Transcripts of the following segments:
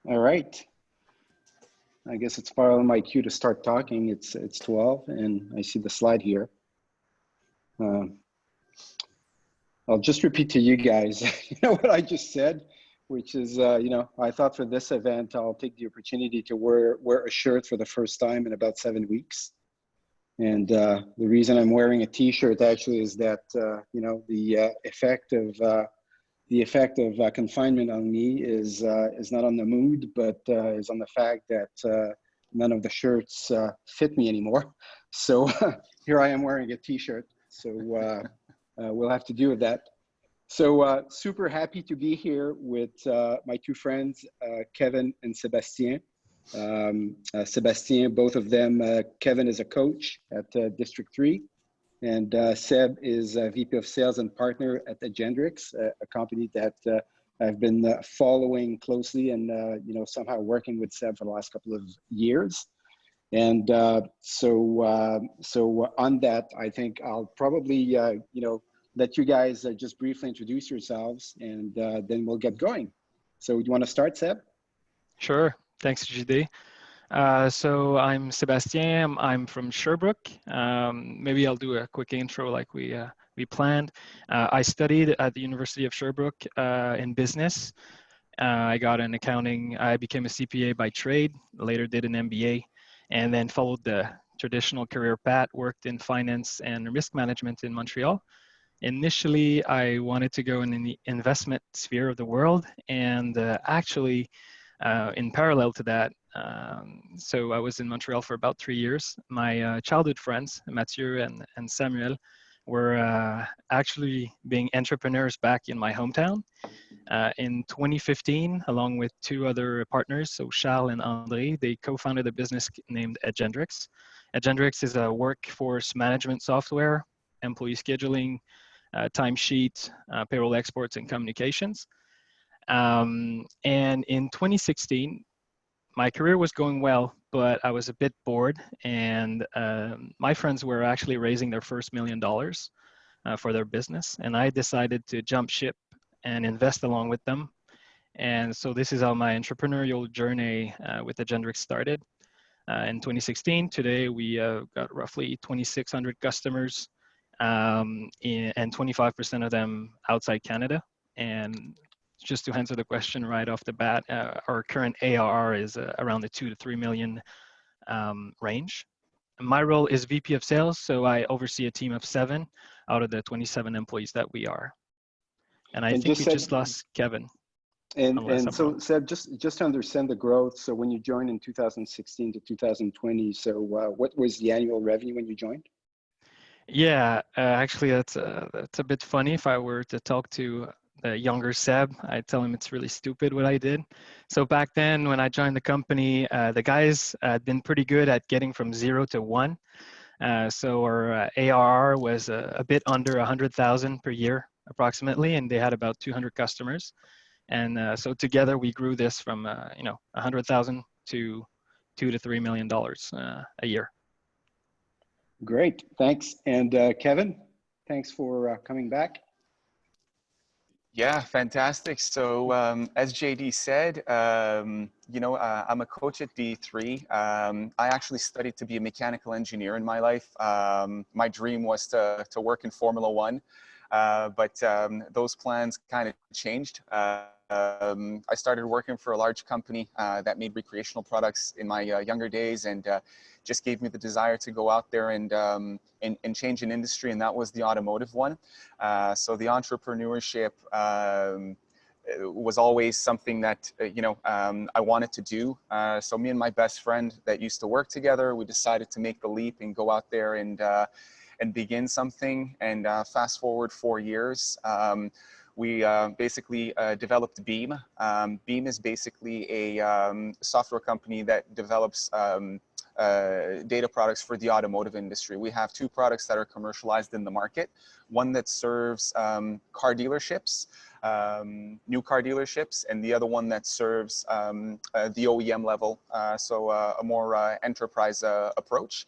All right. I guess it's probably my cue to start talking. It's 12, and I see the slide here. I'll just repeat to you guys, what I just said, which is, I thought for this event, I'll take the opportunity to wear a shirt for the first time in about 7 weeks. And the reason I'm wearing a T-shirt actually is that, the effect of confinement on me is not on the mood, but is on the fact that none of the shirts fit me anymore. So here I am wearing a T-shirt. So we'll have to deal with that. So super happy to be here with my two friends, Kevin and Sebastien. Sebastien, both of them, Kevin is a coach at District 3, and Seb is VP of Sales and Partner at Agendrix, a company that I've been following closely and somehow working with Seb for the last couple of years. And so on that, I think I'll probably let you guys just briefly introduce yourselves, and then we'll get going. So you want to start, Seb? Sure. Thanks, JD. So I'm Sebastien. I'm from Sherbrooke. Maybe I'll do a quick intro like we planned. I studied at the University of Sherbrooke in business. I got an accounting. I became a CPA by trade, later did an MBA, and then followed the traditional career path, worked in finance and risk management in Montreal. Initially, I wanted to go in the investment sphere of the world, and actually, in parallel to that, so I was in Montreal for about 3 years. My childhood friends, Mathieu and Samuel, were actually being entrepreneurs back in my hometown. In 2015, along with two other partners, so Charles and André, they co-founded a business named Agendrix. Agendrix is a workforce management software, employee scheduling, timesheet, payroll exports, and communications. And in 2016, my career was going well, but I was a bit bored, and my friends were actually raising their first $1 million for their business, and I decided to jump ship and invest along with them. And so this is how my entrepreneurial journey with Agendrix started. In 2016, today we got roughly 2,600 customers, and 25% of them outside Canada. And just to answer the question right off the bat, our current ARR is around the 2 to 3 million range. My role is VP of Sales, so I oversee a team of 7 out of the 27 employees that we are. And I think we just lost Kevin. And so, Seb, just to understand the growth, so when you joined in 2016 to 2020, so what was the annual revenue when you joined? Yeah, actually, that's a bit funny. If I were to talk to the younger Seb, I'd tell him it's really stupid what I did. So back then, when I joined the company, the guys had been pretty good at getting from 0 to 1. So our ARR was a bit under 100,000 per year, approximately, and they had about 200 customers. And so together we grew this from 100,000 to $2 to $3 million a year. Great, thanks. And Kevin, thanks for coming back. Yeah, fantastic. So as JD said, I'm a coach at D3. I actually studied to be a mechanical engineer in my life. My dream was to work in Formula One, but those plans kind of changed. I started working for a large company that made recreational products in my younger days, and just gave me the desire to go out there and change an industry, and that was the automotive one. So the entrepreneurship was always something that I wanted to do. So me and my best friend that used to work together, we decided to make the leap and go out there and begin something. And fast forward 4 years. We basically developed BEEM. BEEM is basically a software company that develops data products for the automotive industry. We have 2 products that are commercialized in the market. One that serves car dealerships, new car dealerships, and the other one that serves the OEM level, so a more enterprise approach.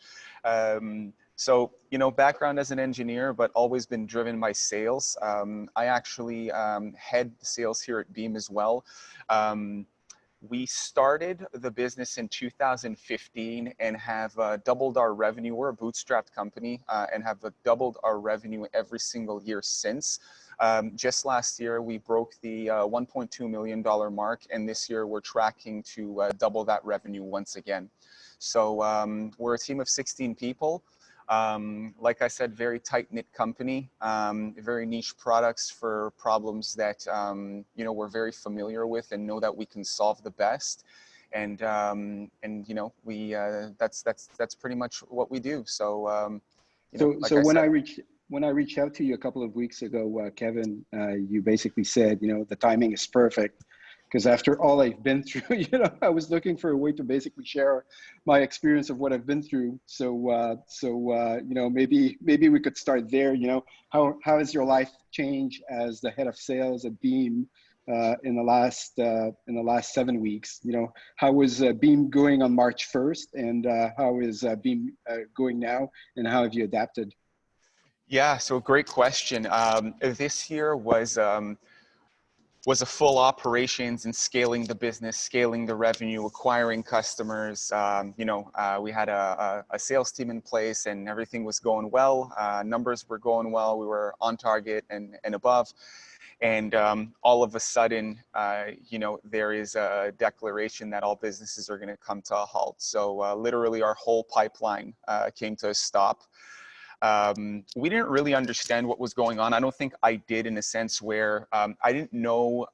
So, background as an engineer, but always been driven by sales. I actually head the sales here at BEEM as well. We started the business in 2015 and have doubled our revenue. We're a bootstrapped company and have doubled our revenue every single year since. Just last year, we broke the $1.2 million mark, and this year we're tracking to double that revenue once again. So we're a team of 16 people. Like I said, very tight-knit company, very niche products for problems that, you know, we're very familiar with and know that we can solve the best. And you know, that's pretty much what we do. So, you know, like so when said, when I reached out to you a couple of weeks ago, Kevin, you basically said, you know, the timing is perfect. Because after all I've been through, you know, I was looking for a way to basically share my experience of what I've been through. So, you know, maybe we could start there. You know, how has your life changed as the head of sales at BEEM in the last 7 weeks? You know, how was BEEM going on March 1st, and how is BEEM going now, and how have you adapted? yeah, so great question. This year was a full operations and scaling the business, scaling the revenue, acquiring customers. You know, we had a sales team in place and everything was going well. Numbers were going well. We were on target and above. And all of a sudden, you know, there is a declaration that all businesses are going to come to a halt. So literally our whole pipeline came to a stop. We didn't really understand what was going on. I don't think I did, in a sense where I didn't know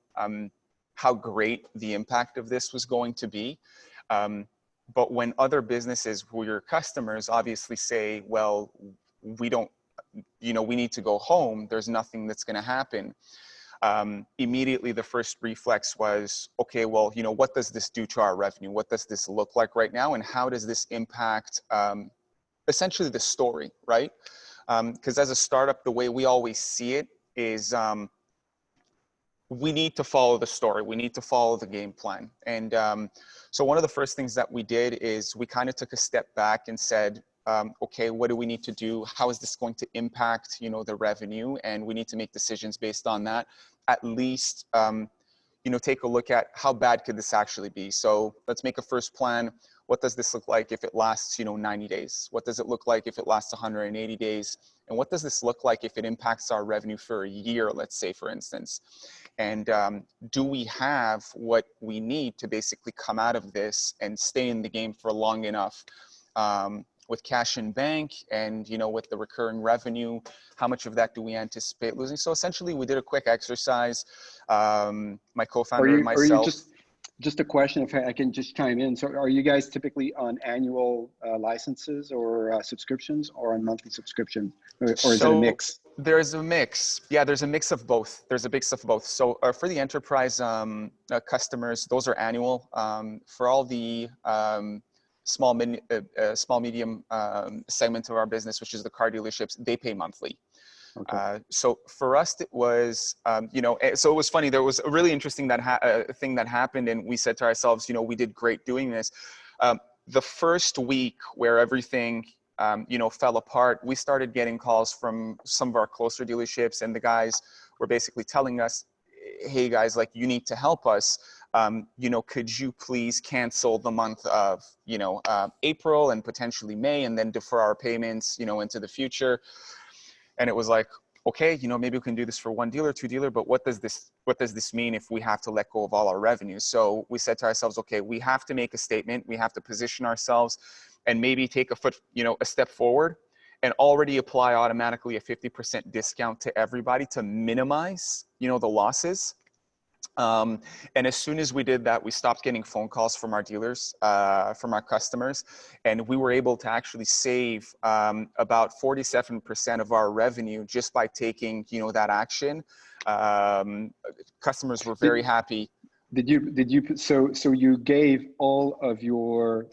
how great the impact of this was going to be. But when other businesses who are your customers obviously say, well, we don't, you know, we need to go home, there's nothing that's going to happen. Immediately the first reflex was, okay, well, you know, what does this do to our revenue? What does this look like right now? And how does this impact essentially the story, right? Because as a startup, the way we always see it is we need to follow the story. We need to follow the game plan. And so one of the first things that we did is we kind of took a step back and said, okay, what do we need to do? How is this going to impact, you know, the revenue? And we need to make decisions based on that. At least, you know, take a look at how bad could this actually be. So let's make a first plan. What does this look like if it lasts, you know, 90 days? What does it look like if it lasts 180 days? And what does this look like if it impacts our revenue for a year, let's say, for instance? And do we have what we need to basically come out of this and stay in the game for long enough? With cash in bank and, you know, with the recurring revenue, how much of that do we anticipate losing? So essentially we did a quick exercise. My co-founder and myself. Just a question, if I can just chime in. So are you guys typically on annual licenses or subscriptions, or on monthly subscription, or is it a mix? There's a mix. Yeah, there's a mix of both. There's a mix of both. So for the enterprise customers, those are annual. For all the small medium segment of our business, which is the car dealerships, they pay monthly. Okay. So for us, it was, you know, so it was funny. There was a really interesting thing that happened, and we said to ourselves, you know, we did great doing this. The first week where everything, you know, fell apart, we started getting calls from some of our closer dealerships, and the guys were basically telling us, hey guys, like, you need to help us. You know, could you please cancel the month of, you know, April and potentially May, and then defer our payments, you know, into the future. And it was like, okay, you know, maybe we can do this for one dealer, two dealer, but what does this mean if we have to let go of all our revenue? So we said to ourselves, okay, we have to make a statement. We have to position ourselves and maybe take a step forward and already apply automatically a 50% discount to everybody to minimize, you know, the losses. And as soon as we did that, we stopped getting phone calls from our dealers, from our customers, and we were able to actually save about 47% of our revenue just by taking, you know, that action. Customers were very happy. So you gave all of your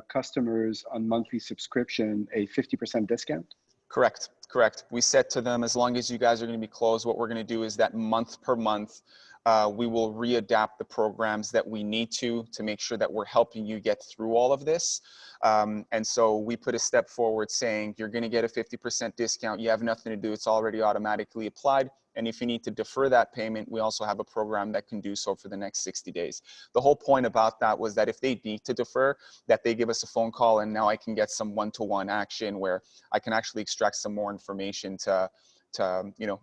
customers on monthly subscription a 50% discount? Correct. We said to them, as long as you guys are going to be closed, what we're going to do is that month per month, we will readapt the programs that we need to make sure that we're helping you get through all of this. And so we put a step forward saying, you're going to get a 50% discount. You have nothing to do. It's already automatically applied. And if you need to defer that payment, we also have a program that can do so for the next 60 days. The whole point about that was that if they need to defer, that they give us a phone call, and now I can get some one-to-one action where I can actually extract some more information to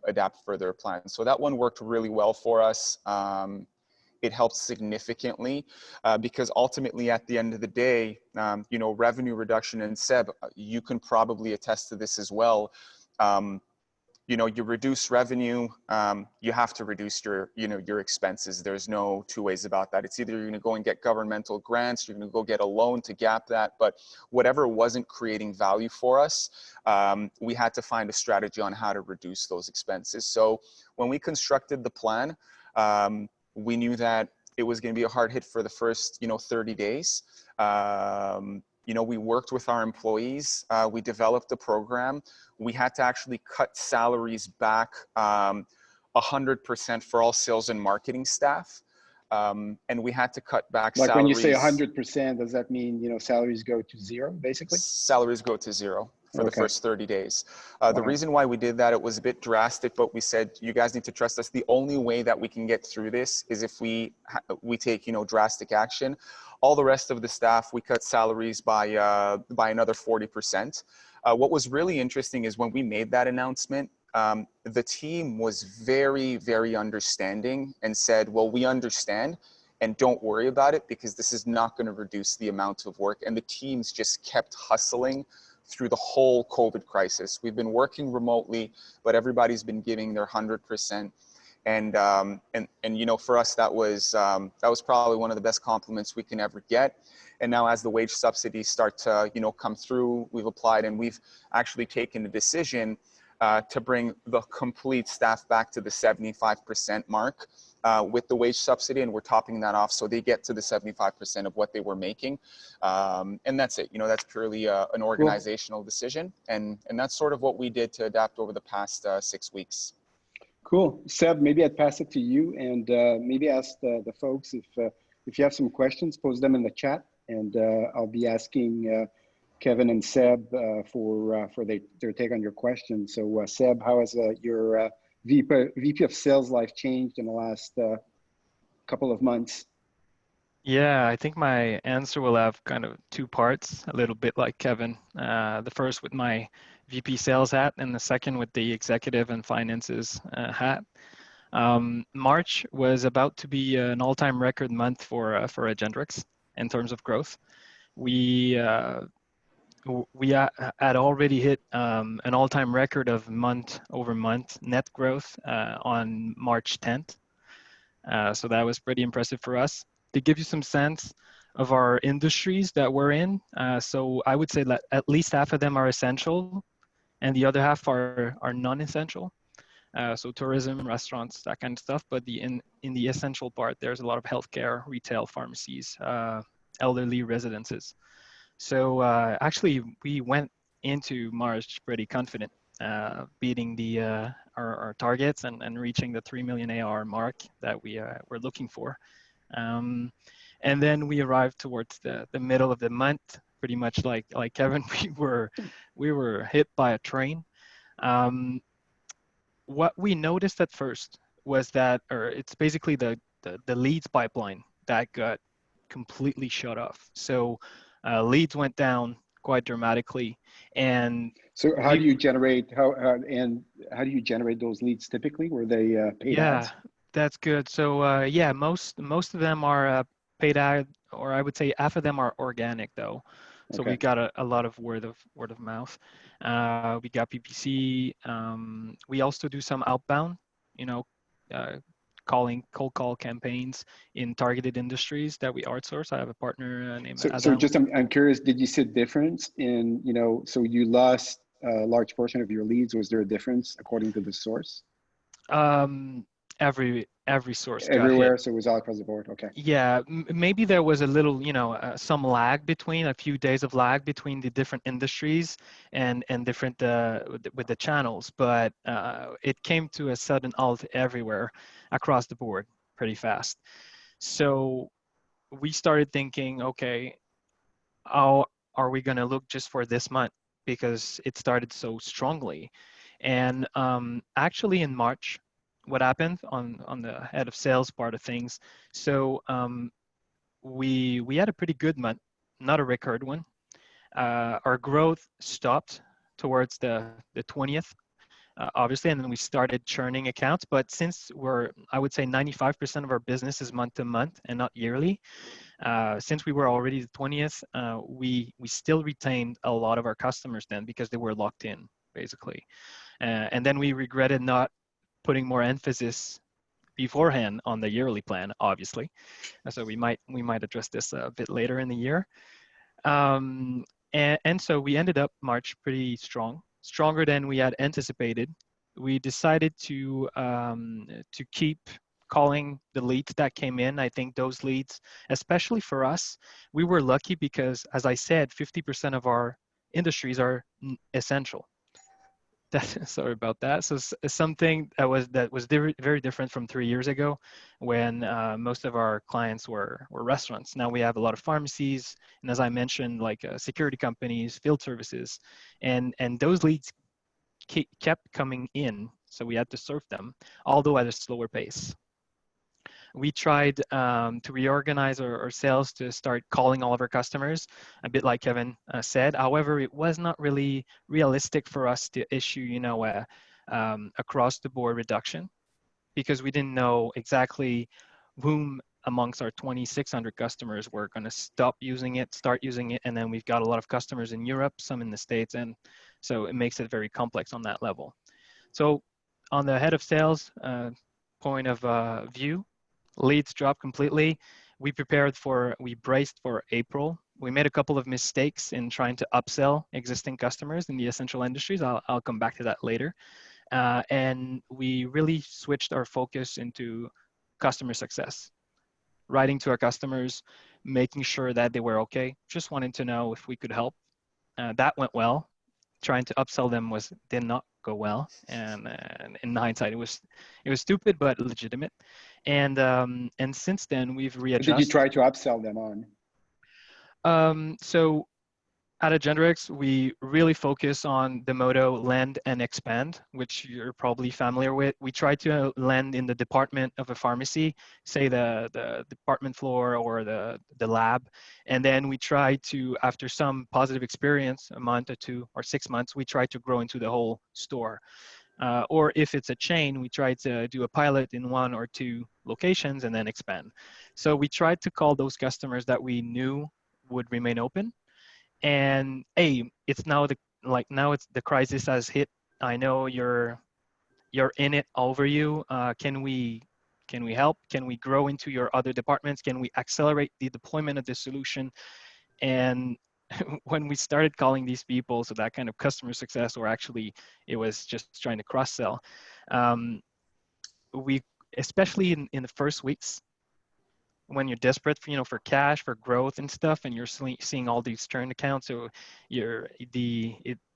adapt further plans. So that one worked really well for us. It helped significantly because ultimately at the end of the day, revenue reduction, and Seb, you can probably attest to this as well. You reduce revenue, you have to reduce your expenses. There's no two ways about that. It's either you're going to go and get governmental grants, you're going to go get a loan to gap that, but whatever wasn't creating value for us, we had to find a strategy on how to reduce those expenses. So when we constructed the plan, we knew that it was going to be a hard hit for the first, 30 days. We worked with our employees. We developed a program. We had to actually cut salaries back 100% for all sales and marketing staff. And we had to cut back like salaries. When you say 100%, does that mean, salaries go to zero, basically? Salaries go to zero for the first 30 days. The reason why we did that, it was a bit drastic, but we said, you guys need to trust us. The only way that we can get through this is if we take, drastic action. All the rest of the staff, we cut salaries by another 40%. What was really interesting is when we made that announcement, the team was very, very understanding and said, well, we understand, and don't worry about it because this is not going to reduce the amount of work. And the teams just kept hustling through the whole COVID crisis. We've been working remotely, but everybody's been giving their 100%. And for us, that was probably one of the best compliments we can ever get. And now as the wage subsidies start to, come through, we've applied, and we've actually taken a decision to bring the complete staff back to the 75% mark with the wage subsidy, and we're topping that off so they get to the 75% of what they were making. And that's it. That's purely an organizational decision, and that's sort of what we did to adapt over the past 6 weeks. Cool. Seb, maybe I'd pass it to you, and maybe ask the folks if you have some questions, post them in the chat, and I'll be asking Kevin and Seb for their take on your question. So Seb, how has your VP of Sales life changed in the last couple of months? Yeah, I think my answer will have kind of two parts, a little bit like Kevin. The first with my VP sales hat, and the second with the executive and finances hat. March was about to be an all-time record month for Agendrix in terms of growth. We had already hit an all-time record of month-over-month net growth on March 10th. So that was pretty impressive for us. To give you some sense of our industries that we're in, so I would say that at least half of them are essential, and the other half are non-essential. So tourism, restaurants, that kind of stuff. But in the essential part, there's a lot of healthcare, retail, pharmacies, elderly residences. So actually, we went into March pretty confident, beating our targets and reaching the 3 million AR mark that we're looking for. And then we arrived towards the middle of the month, pretty much like Kevin. We were hit by a train. What we noticed at first was that, or it's basically the leads pipeline that got completely shut off. So leads went down quite dramatically. And so how do you generate those leads typically? Were they paid ads? That's good. So yeah, most of them are paid ad, or I would say half of them are organic though. So we got a lot of word of mouth. We got PPC. We also do some outbound, cold call campaigns in targeted industries that we outsource. I have a partner named Adam. So just I'm curious, did you see a difference in, so you lost a large portion of your leads? Was there a difference according to the source? Every source everywhere, got hit. so it was all across the board. Okay. Yeah, maybe there was a little, some lag between, a few days of lag between the different industries and different with the channels, but it came to a sudden halt everywhere across the board pretty fast. So we started thinking, okay, how are we going to look just for this month, because it started so strongly. And actually in March, what happened on the head of sales part of things. So we had a pretty good month, not a record one. Our growth stopped towards the 20th, obviously, and then we started churning accounts. But since I would say 95% of our business is month to month and not yearly, since we were already the 20th, we still retained a lot of our customers then because they were locked in, basically. And then we regretted not putting more emphasis beforehand on the yearly plan, obviously. So we might address this a bit later in the year. And so we ended up March pretty strong, stronger than we had anticipated. We decided to keep calling the leads that came in. I think those leads, especially for us, we were lucky because, as I said, 50% of our industries are essential. Sorry about that. So something that was very different from 3 years ago, when most of our clients were restaurants. Now we have a lot of pharmacies, and as I mentioned, like security companies, field services, and those leads kept coming in. So we had to serve them, although at a slower pace. We tried to reorganize our sales to start calling all of our customers, a bit like Kevin said. However, it was not really realistic for us to issue, a across the board reduction, because we didn't know exactly whom amongst our 2,600 customers were going to stop using it, start using it, and then we've got a lot of customers in Europe, some in the States, and so it makes it very complex on that level. So on the head of sales point of view, leads dropped completely. We braced for April. We made a couple of mistakes in trying to upsell existing customers in the essential industries. I'll come back to that later. And we really switched our focus into customer success, writing to our customers, making sure that they were okay, just wanting to know if we could help. That went well. Trying to upsell them did not go well, and in hindsight, it was stupid but legitimate. And since then, we've readjusted. What did you try to upsell them on? So at Agendrix, we really focus on the motto land and expand, which you're probably familiar with. We try to land in the department of a pharmacy, say the department floor or the lab. And then we try to, after some positive experience, a month or 2 or 6 months, we try to grow into the whole store. Or if it's a chain, we try to do a pilot in 1 or 2 locations and then expand. So we tried to call those customers that we knew would remain open. And now the crisis has hit. I know you're in it over you. Can we help? Can we grow into your other departments? Can we accelerate the deployment of this solution? And when we started calling these people, so that kind of customer success, or actually it was just trying to cross sell, we, especially in the first weeks, when you're desperate for cash, for growth and stuff, and you're seeing all these churn accounts, so your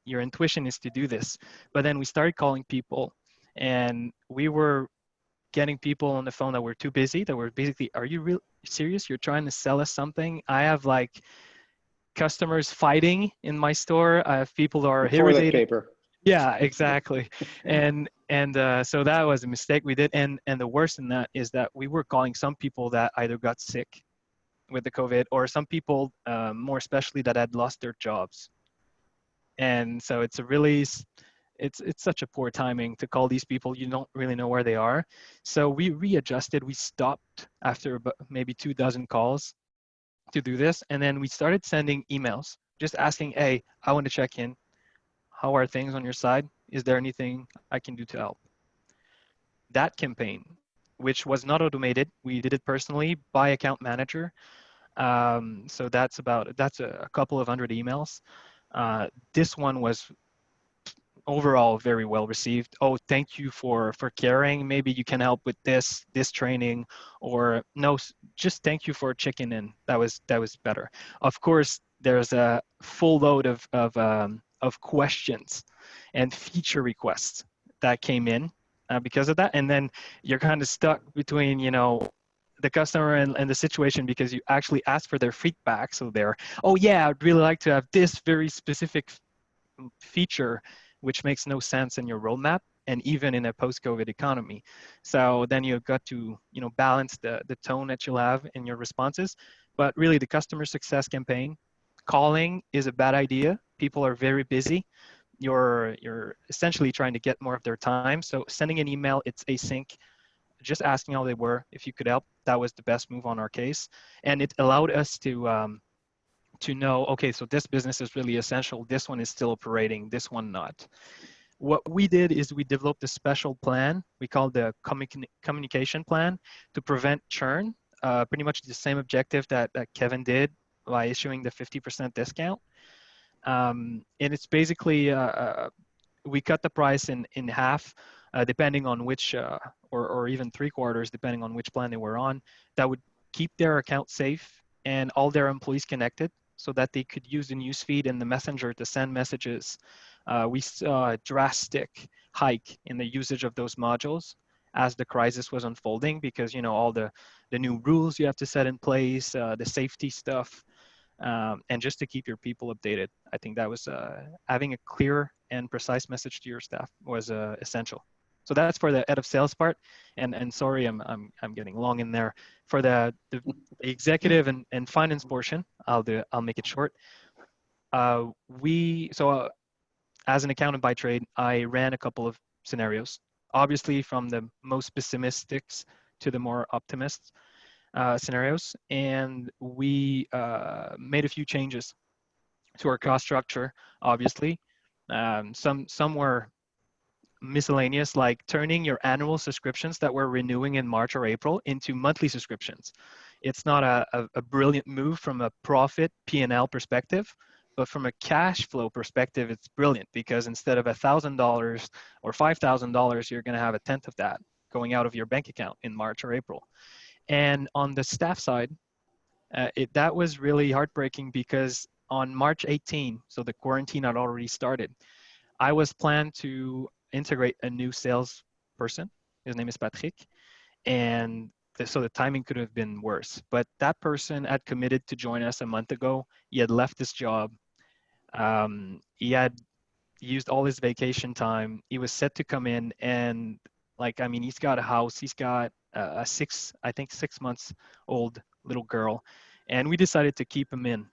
intuition is to do this. But then we started calling people, and we were getting people on the phone that were too busy, that were basically, are you serious? You're trying to sell us something? I have like customers fighting in my store. I have people that are irritated. Toilet paper. Yeah, exactly. and so that was a mistake we did. And the worst in that is that we were calling some people that either got sick with the COVID, or some people, more especially, that had lost their jobs. And so it's such a poor timing to call these people. You don't really know where they are. So we readjusted. We stopped after about maybe 24 calls to do this. And then we started sending emails, just asking, hey, I want to check in. How are things on your side? Is there anything I can do to help? That campaign, which was not automated, we did it personally by account manager. So that's a couple of hundred emails. This one was overall very well received. Oh, thank you for caring. Maybe you can help with this training, or no, just thank you for checking in. That was better. Of course, there's a full load of questions and feature requests that came in because of that. And then you're kind of stuck between, the customer and the situation, because you actually ask for their feedback. So oh yeah, I'd really like to have this very specific feature, which makes no sense in your roadmap. and even in a post-COVID economy. So then you've got to, balance the tone that you'll have in your responses. But really, the customer success campaign, calling is a bad idea. People are very busy. You're essentially trying to get more of their time. So sending an email, it's async, just asking how they were, if you could help. That was the best move on our case, and it allowed us to know, okay, so this business is really essential. This one is still operating. This one not. What we did is we developed a special plan we call the communication plan to prevent churn. Pretty much the same objective that Kevin did by issuing the 50% discount. And it's basically, we cut the price in half, depending on which, or even 3/4, depending on which plan they were on. That would keep their account safe and all their employees connected so that they could use the newsfeed and the messenger to send messages. We saw a drastic hike in the usage of those modules as the crisis was unfolding, because all the new rules you have to set in place, the safety stuff, and just to keep your people updated. I think that was having a clear and precise message to your staff was essential. So that's for the head of sales part. And sorry, I'm getting long in there. For the executive and finance portion, I'll make it short. As an accountant by trade, I ran a couple of scenarios, obviously from the most pessimistic to the more optimist scenarios. And we made a few changes to our cost structure, obviously. Some were miscellaneous, like turning your annual subscriptions that we're renewing in March or April into monthly subscriptions. It's not a brilliant move from a profit P&L perspective, but from a cash flow perspective, it's brilliant, because instead of $1,000 or $5,000, you're going to have a tenth of that going out of your bank account in March or April. And on the staff side, that was really heartbreaking, because on March 18, so the quarantine had already started, I was planned to integrate a new salesperson. His name is Patrick. And so the timing could have been worse. But that person had committed to join us a month ago. He had left his job. He had used all his vacation time. He was set to come in, and he's got a house. He's got a 6 months old little girl. And we decided to keep him in,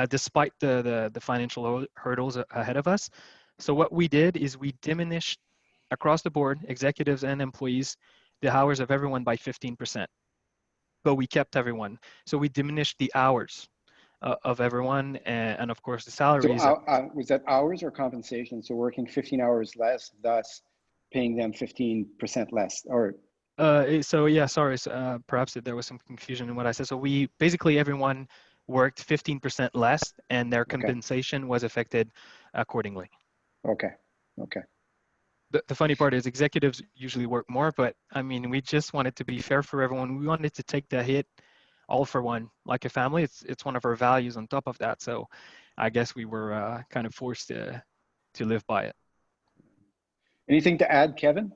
despite the financial hurdles ahead of us. So what we did is we diminished across the board, executives and employees, the hours of everyone by 15%, but we kept everyone. So we diminished the hours of everyone, and of course the salaries. So was that hours or compensation? So working 15 hours less, thus paying them 15% less, or? So yeah, sorry, perhaps there was some confusion in what I said. So everyone worked 15% less, and their compensation was affected accordingly. Okay. The funny part is executives usually work more, but we just wanted to be fair for everyone. We wanted to take the hit all for one, like a family. It's one of our values on top of that. So I guess we were kind of forced to live by it. Anything to add, Kevin?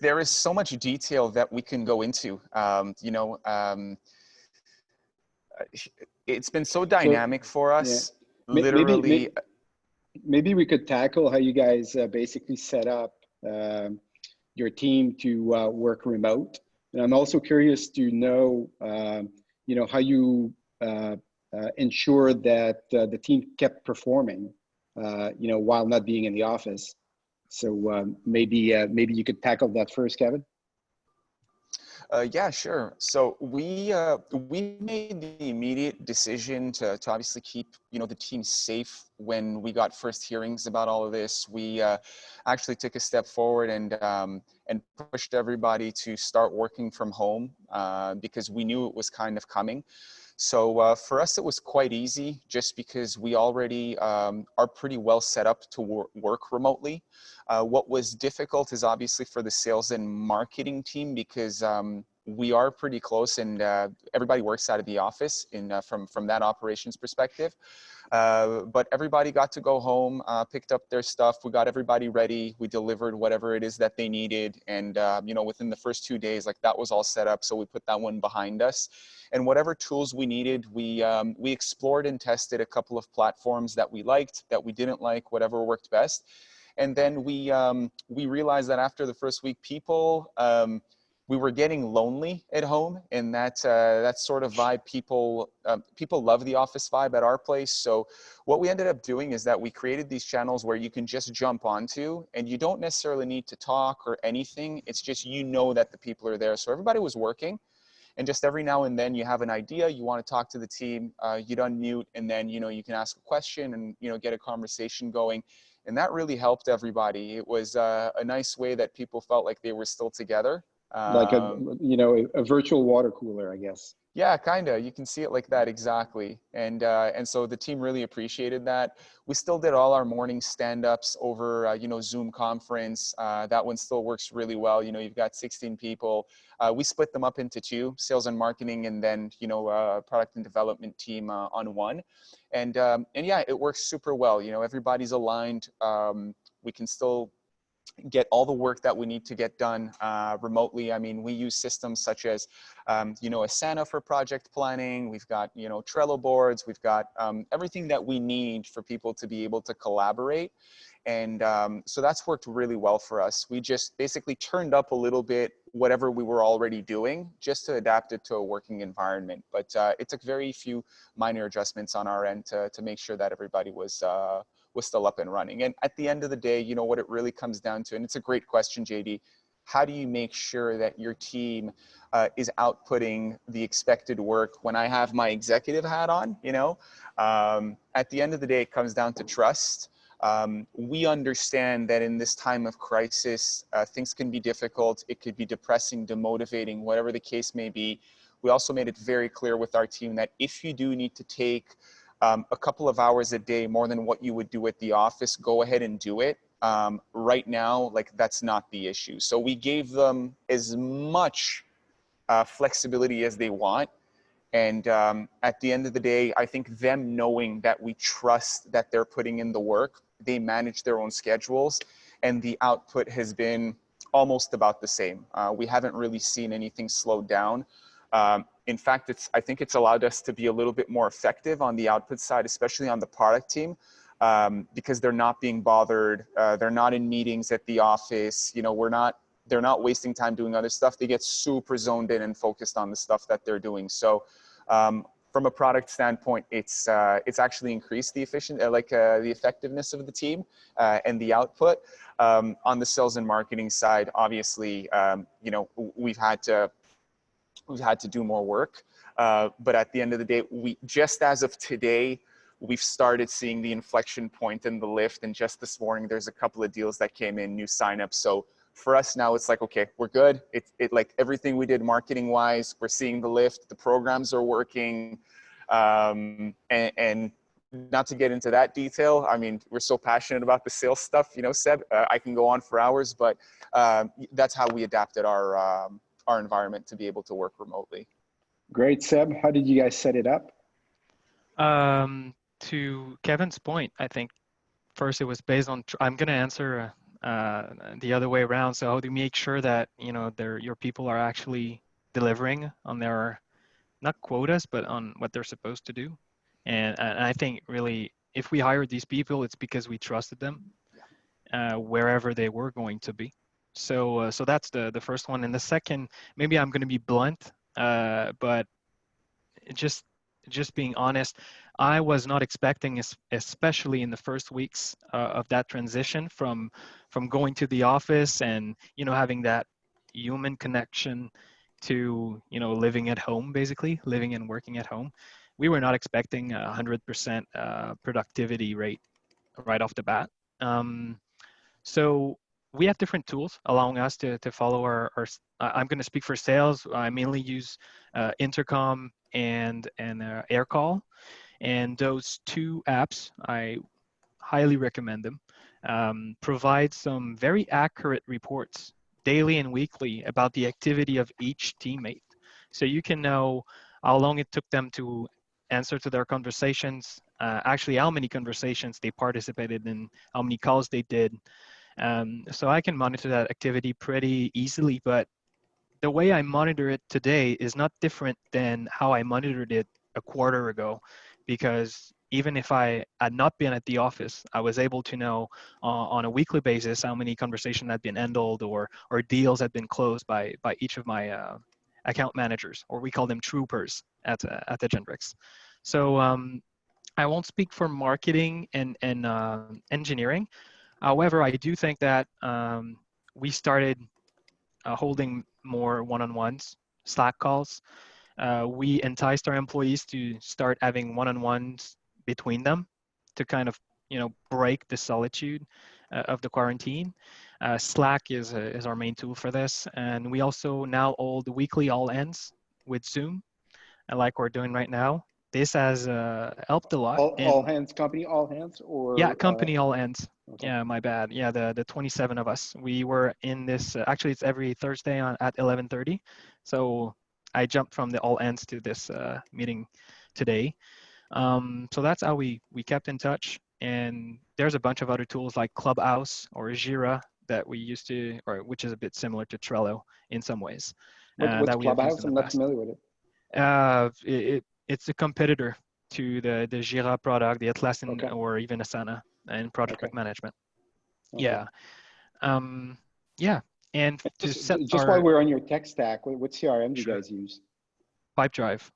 There is so much detail that we can go into. It's been so dynamic for us. Yeah. Literally. Maybe we could tackle how you guys basically set up your team to work remote. And I'm also curious to know, how you ensure that the team kept performing, while not being in the office. So maybe you could tackle that first, Kevin. Yeah, sure. So we made the immediate decision to obviously keep the team safe when we got first hearings about all of this. We actually took a step forward and pushed everybody to start working from home because we knew it was kind of coming. So for us, it was quite easy just because we already are pretty well set up to work remotely. What was difficult is obviously for the sales and marketing team because we are pretty close and everybody works out of the office from that operations perspective. But everybody got to go home, picked up their stuff. We got everybody ready. We delivered whatever it is that they needed. And, you know, within the first 2 days, like that was all set up. So we put that one behind us. And whatever tools we needed, we explored and tested a couple of platforms that we liked, that we didn't like, whatever worked best. And then we realized that after the first week, people, we were getting lonely at home, and that sort of vibe, people love the office vibe at our place. So what we ended up doing is that we created these channels where you can just jump onto, and you don't necessarily need to talk or anything. It's just, you know, that the people are there. So everybody was working, and just every now and then you have an idea, you want to talk to the team, you'd unmute, and then, you know, you can ask a question and, you know, get a conversation going. And that really helped everybody. It was a nice way that people felt like they were still together. Like you know, a virtual water cooler, I guess. Yeah, kind of. You can see it like that, exactly. And so the team really appreciated that. We still did all our morning stand-ups over, you know, Zoom conference. That one still works really well. You know, you've got 16 people. We split them up into two, sales and marketing, and then, you know, product and development team on one. And yeah, it works super well. You know, everybody's aligned. We can still get all the work that we need to get done remotely. I mean, we use systems such as, you know, Asana for project planning. We've got, you know, Trello boards. We've got everything that we need for people to be able to collaborate. And so that's worked really well for us. We just basically turned up a little bit whatever we were already doing just to adapt it to a working environment. But it took very few minor adjustments on our end to make sure that everybody was still up and running. And at the end of the day, you know, what it really comes down to, and it's a great question, JD, how do you make sure that your team is outputting the expected work? When I have my executive hat on, you know, at the end of the day, it comes down to trust. We understand that in this time of crisis, things can be difficult. It could be depressing, demotivating, whatever the case may be. We also made it very clear with our team that if you do need to take a couple of hours a day more than what you would do at the office, go ahead and do it. Right now, like, that's not the issue. So we gave them as much flexibility as they want. And at the end of the day, I think them knowing that we trust that they're putting in the work, they manage their own schedules, and the output has been almost about the same. We haven't really seen anything slow down. In fact, I think it's allowed us to be a little bit more effective on the output side, especially on the product team, because they're not being bothered. They're not in meetings at the office. You know, they're not wasting time doing other stuff. They get super zoned in and focused on the stuff that they're doing. So from a product standpoint, it's actually increased the the effectiveness of the team and the output. On the sales and marketing side, obviously, you know, we've had to do more work. But at the end of the day, just as of today, we've started seeing the inflection point and the lift. And just this morning, there's a couple of deals that came in, new signups. So for us now, it's like, okay, we're good. It like everything we did marketing wise, we're seeing the lift, the programs are working. And not to get into that detail, I mean, we're so passionate about the sales stuff, you know, Seb, I can go on for hours, but that's how we adapted our environment to be able to work remotely. Great, Seb. How did you guys set it up? To Kevin's point, I think first it was based on, I'm going to answer the other way around. So how do you make sure that, you know, your people are actually delivering on their, not quotas, but on what they're supposed to do? And I think really, if we hired these people, it's because we trusted them wherever they were going to be. So that's the first one. And the second, maybe I'm going to be blunt, but just being honest, I was not expecting, especially in the first weeks of that transition from going to the office and, you know, having that human connection to, you know, living at home, basically living and working at home. We were not expecting 100% productivity rate right off the bat. So we have different tools allowing us to follow our I'm going to speak for sales. I mainly use Intercom and AirCall. And those two apps, I highly recommend them. Provide some very accurate reports daily and weekly about the activity of each teammate. So you can know how long it took them to answer to their conversations, actually how many conversations they participated in, how many calls they did. So I can monitor that activity pretty easily, but the way I monitor it today is not different than how I monitored it a quarter ago, because even if I had not been at the office, I was able to know on a weekly basis how many conversations had been handled or deals had been closed by each of my account managers, or we call them troopers at the Gendrix. So I won't speak for marketing and engineering. However, I do think that we started holding more one-on-ones, Slack calls. We enticed our employees to start having one-on-ones between them to kind of, break the solitude of the quarantine. Slack is our main tool for this, and we also now hold weekly all ends with Zoom, like we're doing right now. This has helped a lot. All hands company, all hands, Yeah, or company all ends. okay. Yeah, my bad. Yeah, the 27 of us. We were in this. Actually, it's every Thursday at 11:30. So I jumped from the all ends to this meeting today. So that's how we kept in touch. And there's a bunch of other tools like Clubhouse or Jira that we used to, or which is a bit similar to Trello in some ways, What's that we have used Clubhouse? in the I'm not past. familiar with it. It's a competitor to the Jira product, the Atlassian, Okay. or even Asana in project Okay. management. Okay. Yeah. Yeah. And to set Just while our we're on your tech stack, what CRM do you sure, guys use? Pipedrive.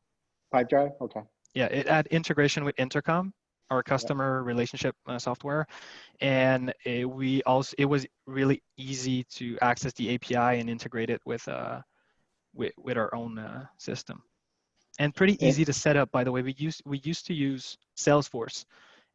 Pipedrive? Okay. Yeah, it had integration with Intercom, our Yeah. customer relationship software, and it was really easy to access the API and integrate it with our own system. And pretty And easy to set up, by the way. We used to use Salesforce,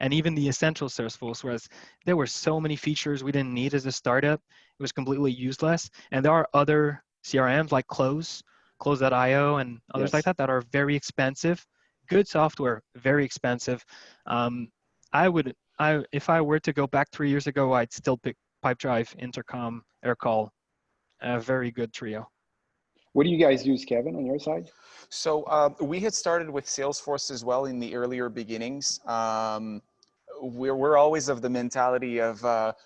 and even the essential Salesforce, whereas there were so many features we didn't need as a startup. It was completely useless. And there are other CRMs like Close.io and others like yes. that are very expensive. Good software, very expensive. Um, if I were to go back 3 years ago, I'd still pick Pipedrive, Intercom, AirCall, a very good trio. What do you guys use, Kevin, on your side? So we had started with Salesforce as well in the earlier beginnings. We're always of the mentality of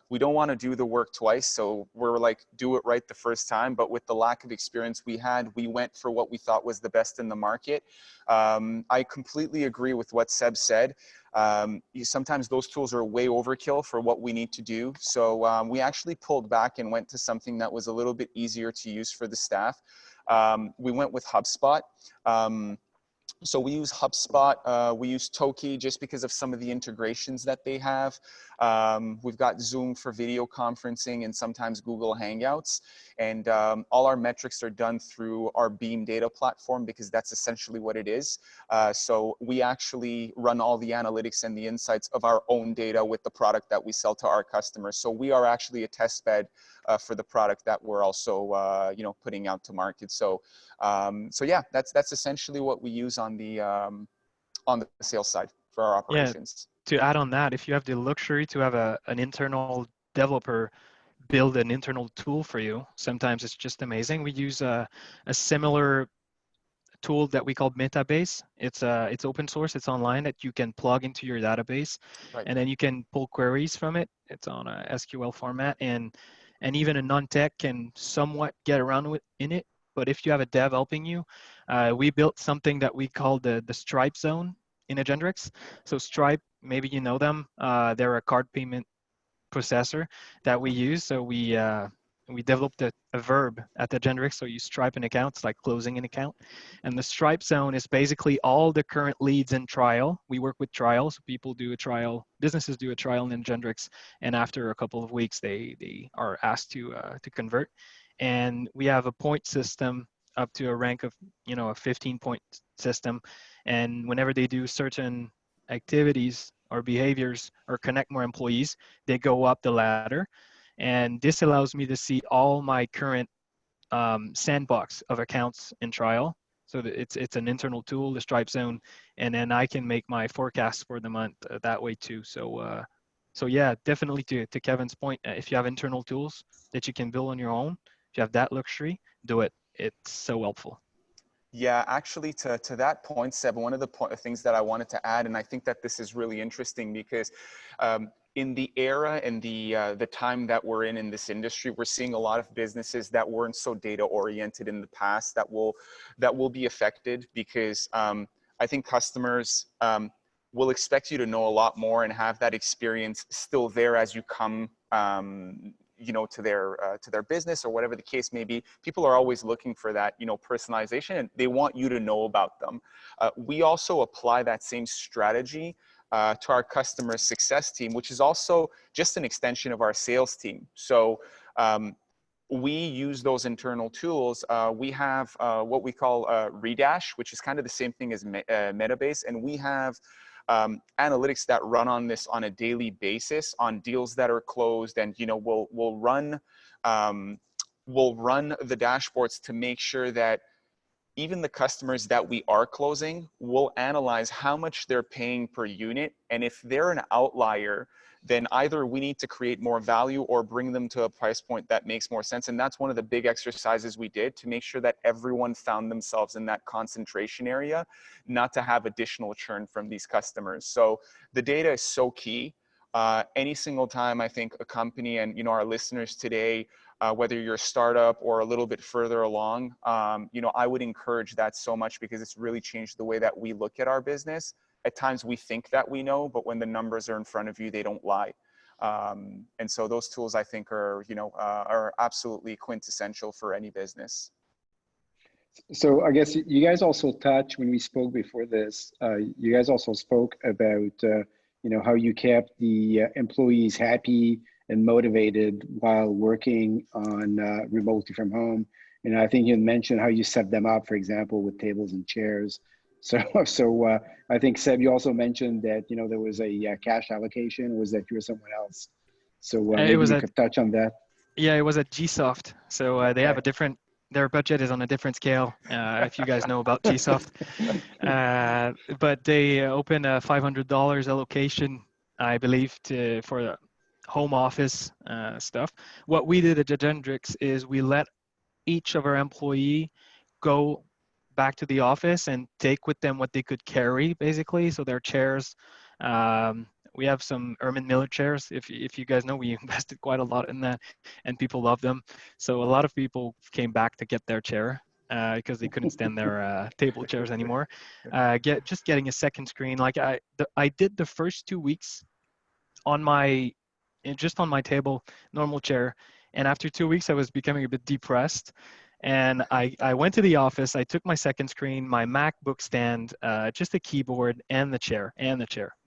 we don't want to do the work twice, so we're like, do it right the first time. But with the lack of experience we had, we went for what we thought was the best in the market. I completely agree with what Seb said. Sometimes those tools are way overkill for what we need to do. So we actually pulled back and went to something that was a little bit easier to use for the staff. We went with HubSpot. So we use HubSpot, we use Toki just because of some of the integrations that they have. We've got Zoom for video conferencing and sometimes Google Hangouts. And all our metrics are done through our BEEM data platform because that's essentially what it is. So we actually run all the analytics and the insights of our own data with the product that we sell to our customers. So we are actually a test bed for the product that we're also putting out to market. So yeah, that's essentially what we use on the sales side for our Yeah, operations. to add on that, if you have the luxury to have an internal developer build an internal tool for you, sometimes it's just amazing. We use a similar tool that we call Metabase. It's open source, it's online, that you can plug into your database, Right. and then you can pull queries from it. It's on a SQL format, and even a non-tech can somewhat get around with in it. But if you have a dev helping you, we built something that we call the Stripe zone in Agendrix. So Stripe, maybe you know them. They're a card payment processor that we use. So we developed a verb at the Agendrix. So you stripe an account, it's like closing an account. And the Stripe zone is basically all the current leads in trial. We work with trials. People do a trial, businesses do a trial in Agendrix, and after a couple of weeks, they are asked to convert. And we have a point system up to a rank of, a 15-point system. And whenever they do certain activities or behaviors or connect more employees, they go up the ladder. And this allows me to see all my current sandbox of accounts in trial. So it's an internal tool, the Stripe Zone, and then I can make my forecast for the month that way too. So yeah, definitely to Kevin's point, if you have internal tools that you can build on your own, if you have that luxury, do it. It's so helpful. Yeah, actually, to that point, Seb, one of the things that I wanted to add, and I think that this is really interesting because in the era and the time that we're in this industry, we're seeing a lot of businesses that weren't so data oriented in the past that will be affected because I think customers will expect you to know a lot more and have that experience still there as you come you know, to their business or whatever the case may be. People are always looking for that, you know, personalization, and they want you to know about them. We also apply that same strategy to our customer success team, which is also just an extension of our sales team. So we use those internal tools. We have what we call Redash, which is kind of the same thing as Metabase, and we have analytics that run on this on a daily basis on deals that are closed, and you know we'll run the dashboards to make sure that even the customers that we are closing, we'll analyze how much they're paying per unit, and if they're an outlier, then either we need to create more value or bring them to a price point that makes more sense. And that's one of the big exercises we did to make sure that everyone found themselves in that concentration area, not to have additional churn from these customers. So the data is so key. Any single time I think a company, and you know our listeners today, whether you're a startup or a little bit further along, you know, I would encourage that so much because it's really changed the way that we look at our business. At times we think that we know, but when the numbers are in front of you, they don't lie. And so those tools I think are, you know, are absolutely quintessential for any business. So I guess you guys also touched when we spoke before this, you guys also spoke about, you know, how you kept the employees happy and motivated while working on remotely from home. And I think you mentioned how you set them up, for example, with tables and chairs. So I think Seb, you also mentioned that, you know, there was a cash allocation, or was that you or someone else? So maybe you could touch on that. Yeah, it was at Gsoft. So they have a different, their budget is on a different scale, if you guys know about Gsoft. But they opened a $500 allocation, I believe, for home office stuff. What we did at Gendrix is we let each of our employee go back to the office and take with them what they could carry, basically. So their chairs, we have some Ermin Miller chairs. If you guys know, we invested quite a lot in that, and people love them. So a lot of people came back to get their chair because they couldn't stand their table chairs anymore. Just getting a second screen. Like I did the first 2 weeks on just on my table, normal chair, and after 2 weeks, I was becoming a bit depressed. And I went to the office, I took my second screen, my MacBook stand, just a keyboard, and the chair,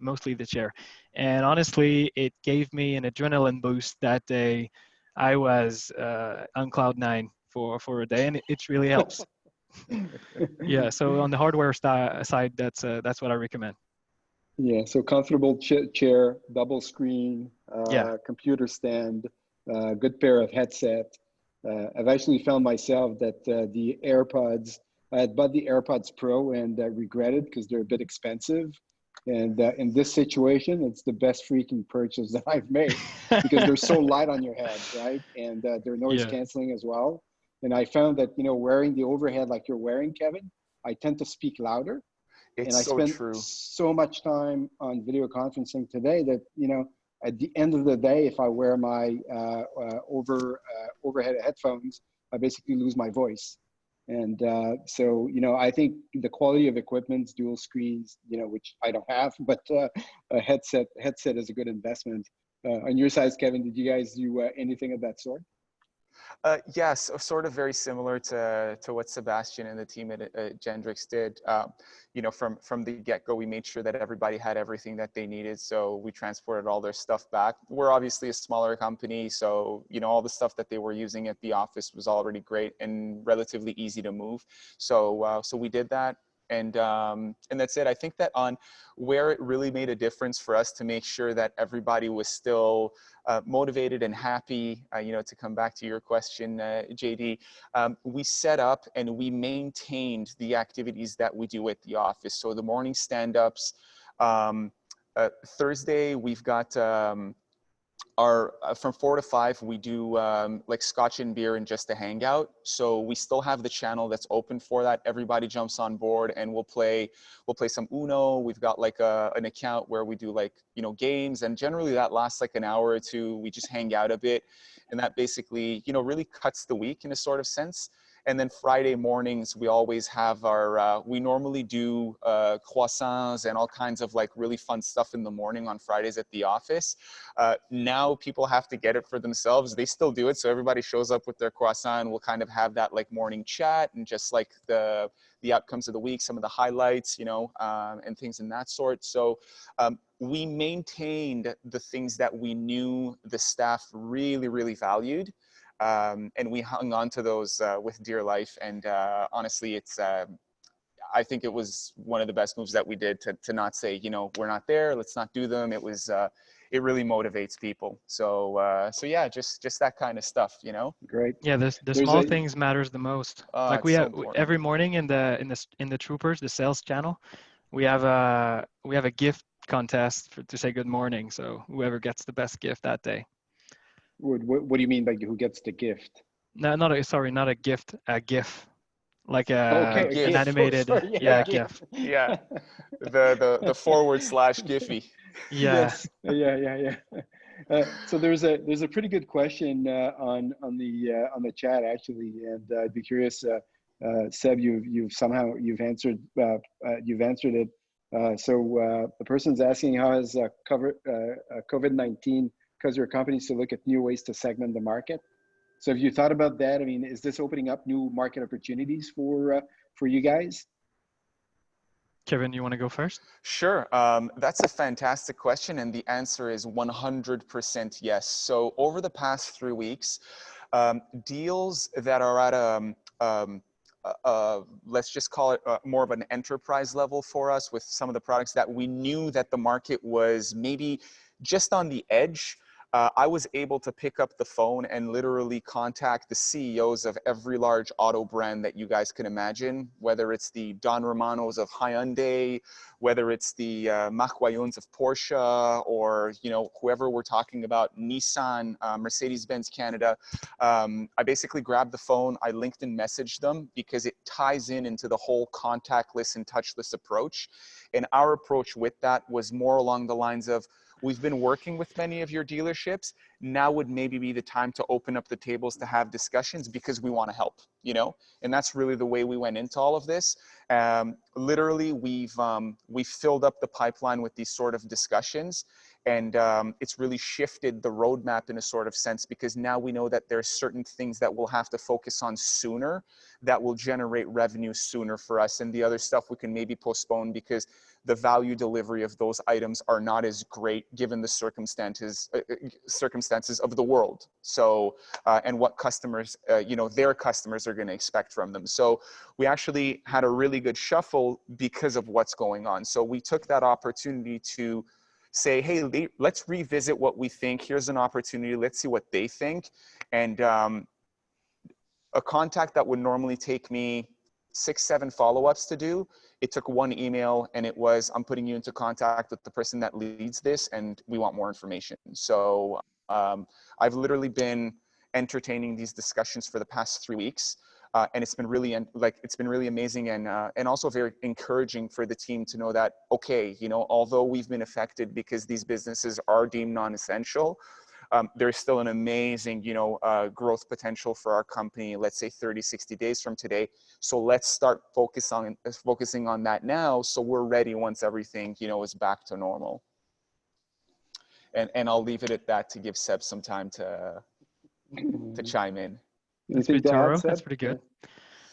mostly the chair. And honestly, it gave me an adrenaline boost that day. I was on cloud nine for a day, and it really helps. Yeah, so on the hardware side, that's what I recommend. Yeah, so comfortable chair, double screen, computer stand, good pair of headset. I've actually found myself that the AirPods, I had bought the AirPods Pro and regretted because they're a bit expensive. And in this situation, it's the best freaking purchase that I've made because they're so light on your head, right? And they're noise canceling as well. And I found that, you know, wearing the overhead like you're wearing, Kevin, I tend to speak louder. It's and I so spend true. so much time on video conferencing today that, you know, at the end of the day, if I wear my overhead headphones, I basically lose my voice. And so, you know, I think the quality of equipment, dual screens, you know, which I don't have, but a headset is a good investment. On your side, Kevin, did you guys do anything of that sort? Yes, sort of very similar to what Sebastian and the team at Gendrix did. You know, from the get-go, we made sure that everybody had everything that they needed. So we transported all their stuff back. We're obviously a smaller company, so you know all the stuff that they were using at the office was already great and relatively easy to move. So so we did that. And that's it. I think that on where it really made a difference for us to make sure that everybody was still motivated and happy, you know, to come back to your question, JD, we set up and we maintained the activities that we do at the office. So the morning stand-ups, Thursday we've got our from 4 to 5 we do like scotch and beer and just a hangout. So we still have the channel that's open for that. Everybody jumps on board and we'll play some Uno. We've got like an account where we do like, you know, games, and generally that lasts like an hour or two. We just hang out a bit, and that basically, you know, really cuts the week in a sort of sense. And then Friday mornings, we always have our, we normally do croissants and all kinds of like really fun stuff in the morning on Fridays at the office. Now people have to get it for themselves. They still do it. So everybody shows up with their croissant, and we'll kind of have that like morning chat and just like the outcomes of the week, some of the highlights, you know, and things in that sort. So we maintained the things that we knew the staff really, really valued. And we hung on to those with dear life. And honestly, it's, I think it was one of the best moves that we did to not say, you know, we're not there, let's not do them. It was, it really motivates people. So, so yeah, just that kind of stuff, you know? Great. Yeah, the small things matters the most. Like we have every morning in the troopers, the sales channel, we have a gift contest to say good morning. So whoever gets the best gift that day. What do you mean by who gets the gift? No, not a gift, a GIF, like Okay, an GIF. animated, Oh, sorry, yeah, GIF. GIF. Yeah, the / Giphy. Yeah. Yes. Yeah. So there's a pretty good question on the chat actually, and I'd be curious, Seb, you've answered it. So the person's asking, how has COVID-19 caused your companies to look at new ways to segment the market? So have you thought about that? I mean, is this opening up new market opportunities for you guys? Kevin, you want to go first? Sure. That's a fantastic question, and the answer is 100% yes. So over the past 3 weeks, deals that are at let's just call it more of an enterprise level for us with some of the products that we knew that the market was maybe just on the edge. I was able to pick up the phone and literally contact the CEOs of every large auto brand that you guys can imagine, whether it's the Don Romanos of Hyundai, whether it's the Marc Wayons of Porsche, or, you know, whoever we're talking about, Nissan, Mercedes-Benz Canada. I basically grabbed the phone, I LinkedIn messaged them because it ties into the whole contactless and touchless approach. And our approach with that was more along the lines of, we've been working with many of your dealerships. Now would maybe be the time to open up the tables to have discussions because we want to help, you know? And that's really the way we went into all of this. Literally, we've filled up the pipeline with these sort of discussions. And it's really shifted the roadmap in a sort of sense, because now we know that there's certain things that we'll have to focus on sooner that will generate revenue sooner for us. And the other stuff we can maybe postpone because the value delivery of those items are not as great given the circumstances of the world. So, and what customers, you know, their customers are going to expect from them. So we actually had a really good shuffle because of what's going on. So we took that opportunity to say, hey, let's revisit what we think. Here's an opportunity. Let's see what they think. And a contact that would normally take me 6-7 follow-ups to do, it took one email, and it was, I'm putting you into contact with the person that leads this, and we want more information. So I've literally been entertaining these discussions for the past 3 weeks. And it's been really amazing, and also very encouraging for the team to know that, okay, you know, although we've been affected because these businesses are deemed non-essential, there's still an amazing, you know, growth potential for our company, let's say 30, 60 days from today. So let's start focusing on that now, so we're ready once everything, you know, is back to normal. And I'll leave it at that to give Seb some time to chime in. That's pretty thorough. That's pretty good.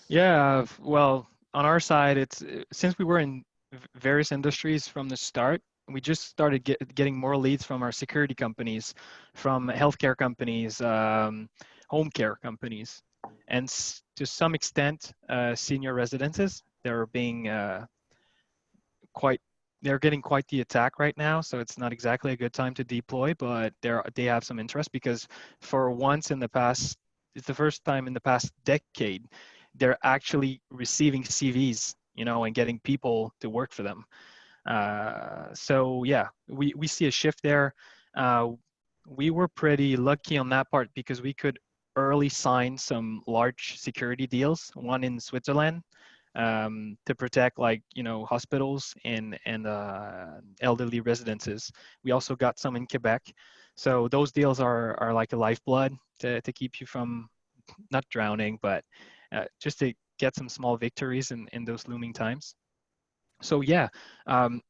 Yeah. Well, on our side, it's since we were in various industries from the start, we just started getting more leads from our security companies, from healthcare companies, home care companies, and to some extent, senior residences. They're being they're getting quite the attack right now. So it's not exactly a good time to deploy, but they have some interest, because for once in the past, it's the first time in the past decade, they're actually receiving CVs, you know, and getting people to work for them. So yeah, we see a shift there. we were pretty lucky on that part because we could early sign some large security deals, one in Switzerland, to protect, like, hospitals and elderly residences. We also got some in Quebec. So those deals are like a lifeblood to keep you from not drowning, but just to get some small victories in those looming times. So yeah, um,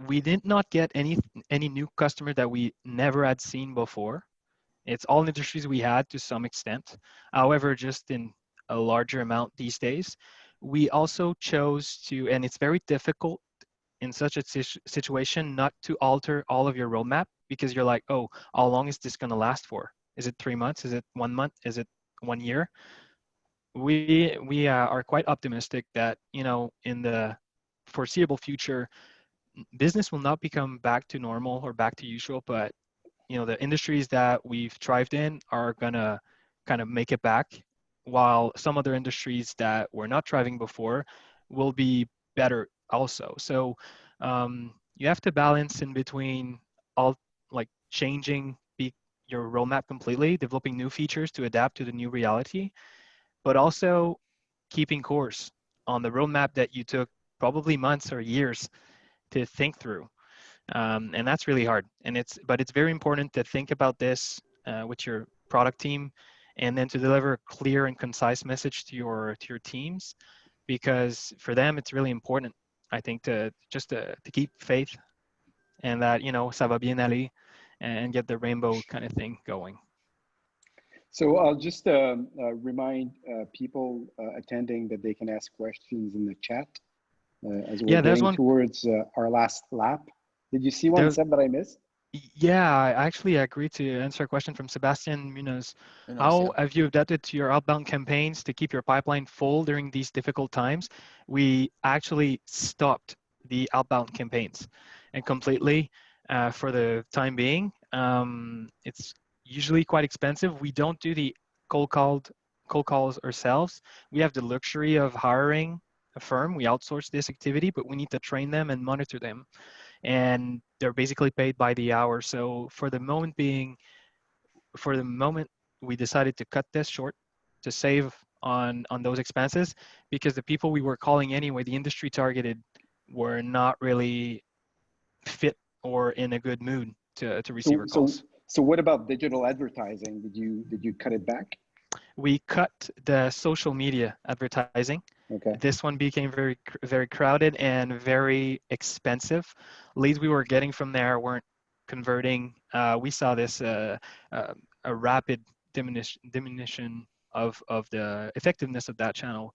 we did not get any new customer that we never had seen before. It's all industries we had to some extent. However, just in a larger amount these days. We also chose to, and it's very difficult in such a situation not to alter all of your roadmap, because you're like, oh, how long is this going to last for? Is it 3 months? Is it 1 month? Is it 1 year? We are quite optimistic that, in the foreseeable future, business will not become back to normal or back to usual, but the industries that we've thrived in are gonna kind of make it back, while some other industries that were not thriving before will be better also. So you have to balance in between all, like, changing your roadmap completely, developing new features to adapt to the new reality, but also keeping course on the roadmap that you took probably months or years to think through. And that's really hard. But it's very important to think about this with your product team, and then to deliver a clear and concise message to your teams, because for them it's really important, I think, to keep faith, and that, ça va bien aller, and get the rainbow kind of thing going. So I'll just remind people attending that they can ask questions in the chat as we're getting towards our last lap. Did you see one, Seb, that I missed? Yeah, I actually agreed to answer a question from Sebastian Munoz. How have you adapted to your outbound campaigns to keep your pipeline full during these difficult times? We actually stopped the outbound campaigns and completely for the time being. It's usually quite expensive. We don't do the cold calls ourselves. We have the luxury of hiring a firm. We outsource this activity, but we need to train them and monitor them, and they're basically paid by the hour. So for the moment, we decided to cut this short to save on those expenses, because the people we were calling anyway, the industry targeted, were not really fit or in a good mood to receive our calls. So what about digital advertising? Did you cut it back? We cut the social media advertising. Okay. This one became very, very crowded and very expensive. Leads we were getting from there weren't converting. We saw this a rapid diminution of the effectiveness of that channel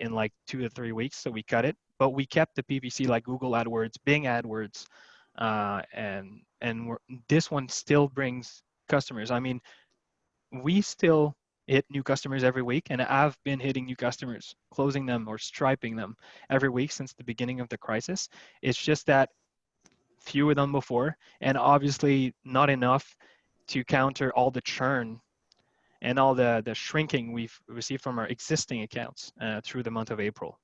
in like 2 to 3 weeks. So we cut it, but we kept the PPC, like Google AdWords, Bing AdWords, and this one still brings customers. I mean, we still hit new customers every week, and I've been hitting new customers, closing them or striping them every week since the beginning of the crisis. It's just that fewer than before, and obviously not enough to counter all the churn and all the shrinking we've received from our existing accounts through the month of April.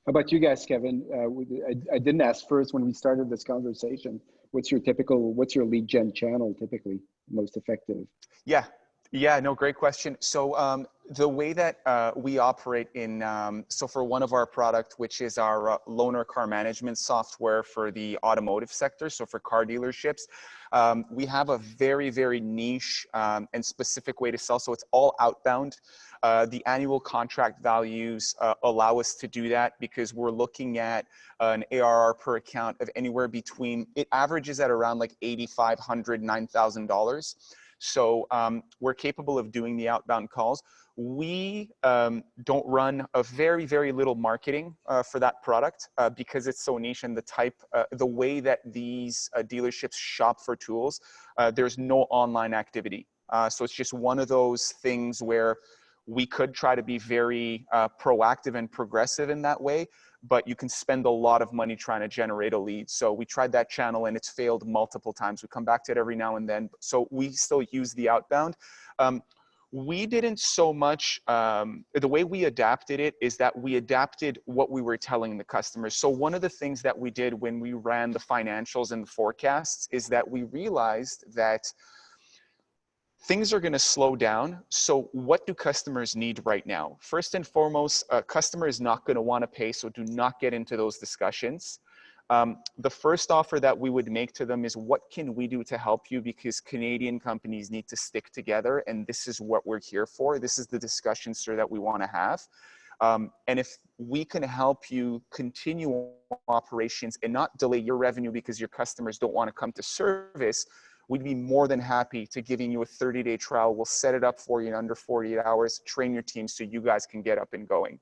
How about you guys, Kevin? I didn't ask first when we started this conversation. What's your lead gen channel typically most effective? Yeah, no, great question. So the way that we operate so for one of our product, which is our loaner car management software for the automotive sector, so for car dealerships, we have a very, very niche and specific way to sell. So it's all outbound. The annual contract values allow us to do that because we're looking at an ARR per account of anywhere between, it averages at around like $8,500, $9,000. So we're capable of doing the outbound calls. We don't run a very, very little marketing for that product because it's so niche, and the way that these dealerships shop for tools, there's no online activity. So it's just one of those things where we could try to be very proactive and progressive in that way, but you can spend a lot of money trying to generate a lead. So we tried that channel and it's failed multiple times. We come back to it every now and then. So we still use the outbound. We didn't so much, the way we adapted it is that we adapted what we were telling the customers. So one of the things that we did when we ran the financials and the forecasts is that we realized that things are going to slow down. So what do customers need right now? First and foremost, a customer is not going to want to pay, so do not get into those discussions. The first offer that we would make to them is, what can we do to help you? Because Canadian companies need to stick together, and this is what we're here for. This is the discussion, sir, that we want to have. And if we can help you continue operations and not delay your revenue because your customers don't want to come to service, we'd be more than happy to giving you a 30-day trial. We'll set it up for you in under 48 hours, train your team so you guys can get up and going.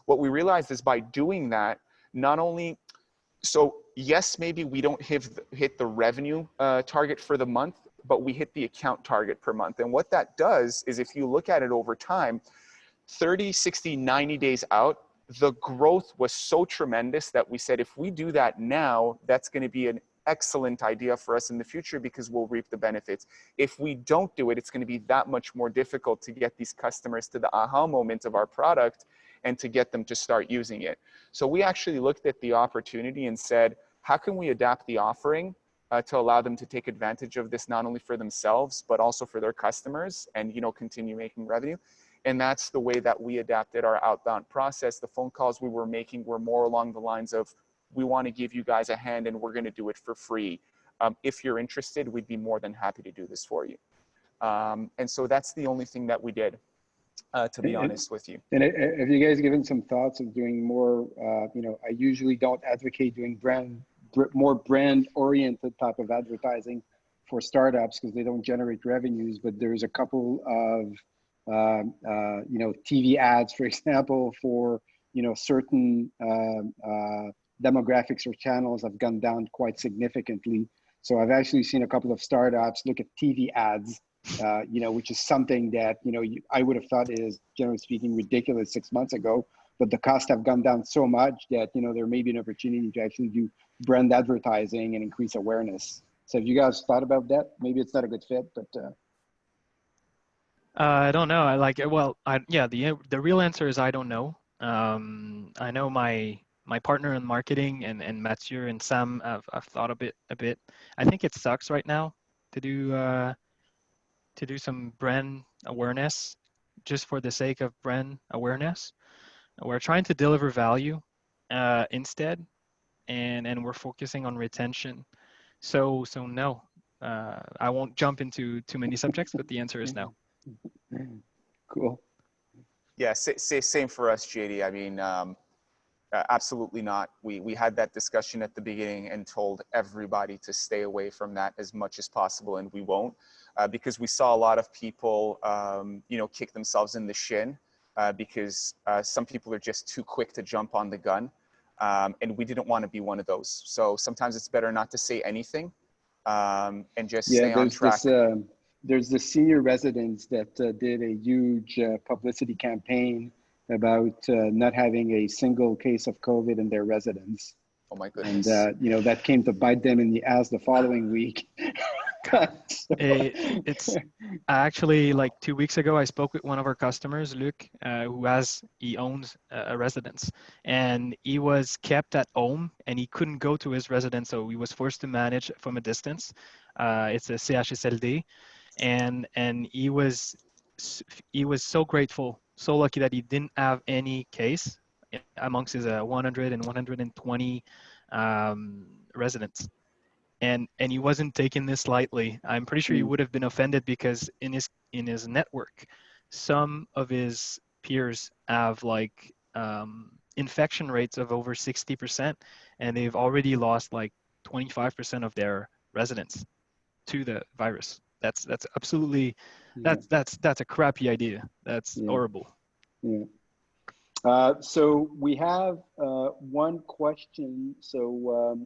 What we realized is by doing that, not only, so yes, maybe we don't hit the revenue target for the month, but we hit the account target per month. And what that does is, if you look at it over time, 30, 60, 90 days out, the growth was so tremendous that we said, if we do that now, that's going to be an excellent idea for us in the future because we'll reap the benefits. If we don't do it, it's going to be that much more difficult to get these customers to the aha moment of our product and to get them to start using it. So we actually looked at the opportunity and said, how can we adapt the offering to allow them to take advantage of this, not only for themselves, but also for their customers, and, you know, continue making revenue. And that's the way that we adapted our outbound process. The phone calls we were making were more along the lines of, we want to give you guys a hand and we're going to do it for free. If you're interested, we'd be more than happy to do this for you. And so that's the only thing that we did, to be honest with you. And have you guys given some thoughts of doing more, you know, I usually don't advocate doing more brand-oriented type of advertising for startups because they don't generate revenues, but there's a couple of, you know, TV ads, for example, for, you know, certain demographics or channels have gone down quite significantly. So I've actually seen a couple of startups look at TV ads, you know, which is something that, you know, I would have thought is, generally speaking, ridiculous 6 months ago, but the costs have gone down so much that, you know, there may be an opportunity to actually do brand advertising and increase awareness. So have you guys thought about that? Maybe it's not a good fit, but. I don't know. Yeah, the real answer is I don't know. I know my partner in marketing and Mathieu and Sam have thought a bit. I think it sucks right now to do some brand awareness just for the sake of brand awareness. We're trying to deliver value instead, and we're focusing on retention. So no, I won't jump into too many subjects, but the answer is no. Cool. Yeah, same for us, JD. I mean, absolutely not. We had that discussion at the beginning and told everybody to stay away from that as much as possible, and we won't, because we saw a lot of people, you know, kick themselves in the shin because some people are just too quick to jump on the gun, and we didn't want to be one of those. So sometimes it's better not to say anything and just stay on track. There's the senior residents that did a huge publicity campaign about not having a single case of COVID in their residence. Oh my goodness. And, you know, that came to bite them in the ass the following week. It's actually, like 2 weeks ago, I spoke with one of our customers, Luc, he owns a residence, and he was kept at home and he couldn't go to his residence. So he was forced to manage from a distance. It's a CHSLD. And he was so grateful, so lucky that he didn't have any case amongst his 100 and 120 residents, and he wasn't taking this lightly. I'm pretty sure he would have been offended because in his network, some of his peers have like infection rates of over 60%, and they've already lost like 25% of their residents to the virus. That's absolutely, that's a crappy idea. That's horrible. Yeah. So we have one question. So